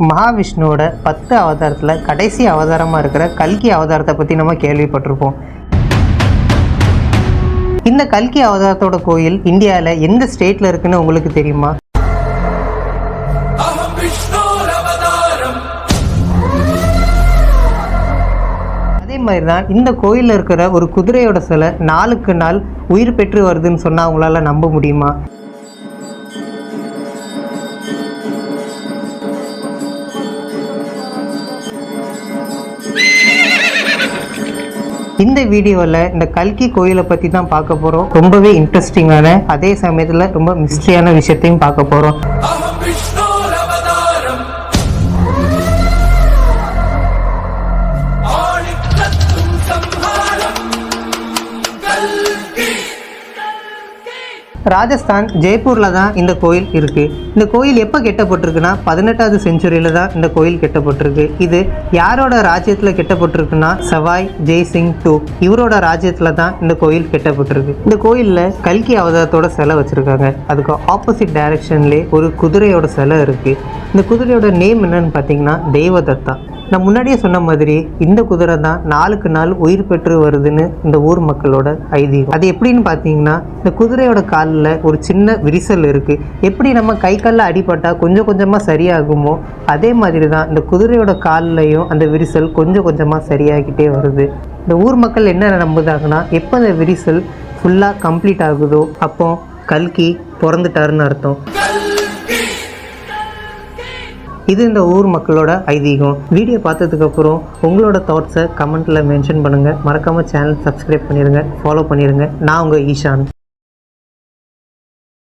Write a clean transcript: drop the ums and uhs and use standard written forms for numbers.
மகாவிஷ்ணுவோட 10 அவதாரத்தில் கடைசி அவதாரமாக இருக்கிற கல்கி அவதாரத்தை பற்றி நம்ம கேள்விப்பட்டிருப்போம். இந்த கல்கி அவதாரத்தோட கோயில் இந்தியாவில் எந்த ஸ்டேட்டில் இருக்குன்னு உங்களுக்கு தெரியுமா? அதே மாதிரி தான் இந்த கோயிலில் இருக்கிற ஒரு குதிரையோட சிலை நாளுக்கு நாள் உயிர் பெற்று வருதுன்னு சொன்னால் அவங்களால நம்ப முடியுமா? இந்த வீடியோவில் இந்த கல்கி கோயிலை பற்றி தான் பார்க்க போகிறோம். ரொம்பவே இன்ட்ரெஸ்டிங்கான அதே சமயத்தில் ரொம்ப மிஸ்ட்ரியான விஷயத்தையும் பார்க்க போகிறோம். ராஜஸ்தான் ஜெய்ப்பூரில் தான் இந்த கோயில் இருக்குது. இந்த கோயில் எப்போ கட்டப்பட்டிருக்குன்னா 18வது செஞ்சுரியில் தான் இந்த கோயில் கட்டப்பட்டிருக்கு. இது யாரோட ராஜ்யத்தில் கட்டப்பட்டிருக்குன்னா சவாய் ஜெய்சிங் II இவரோட ராஜ்யத்தில் தான் இந்த கோயில் கட்டப்பட்டிருக்கு. இந்த கோயிலில் கல்கி அவதாரத்தோட சிலை வச்சுருக்காங்க. அதுக்கு ஆப்போசிட் டைரக்ஷன்லேயே ஒரு குதிரையோட சிலை இருக்குது. இந்த குதிரையோட நேம் என்னன்னு பார்த்தீங்கன்னா தேவதத்தா. நான் முன்னாடியே சொன்ன மாதிரி இந்த குதிரை தான் நாளுக்கு நாள் உயிர் பெற்று வருதுன்னு இந்த ஊர் மக்களோட ஐதீகம். அது எப்படின்னு பார்த்தீங்கன்னா, இந்த குதிரையோட காலில் ஒரு சின்ன விரிசல் இருக்குது. எப்படி நம்ம கை காலில் அடிபட்டால் கொஞ்சம் கொஞ்சமாக சரியாகுமோ அதே மாதிரி தான் இந்த குதிரையோட கால்லையும் அந்த விரிசல் கொஞ்சம் கொஞ்சமாக சரியாகிட்டே வருது. இந்த ஊர் மக்கள் என்ன நம்புதாங்கன்னா, எப்போ அந்த விரிசல் ஃபுல்லாக கம்ப்ளீட் ஆகுதோ அப்போ கல்கி பிறந்துட்டாருன்னு அர்த்தம். இது இந்த ஊர் மக்களோட ஐதீகம். வீடியோ பார்த்ததுக்கப்புறம் உங்களோட தாட்ஸை கமெண்ட்டில் மென்ஷன் பண்ணுங்கள். மறக்காமல் சேனல் சப்ஸ்கிரைப் பண்ணிடுங்க, ஃபாலோ பண்ணிடுங்க. நான் உங்கள் ஈஷான்.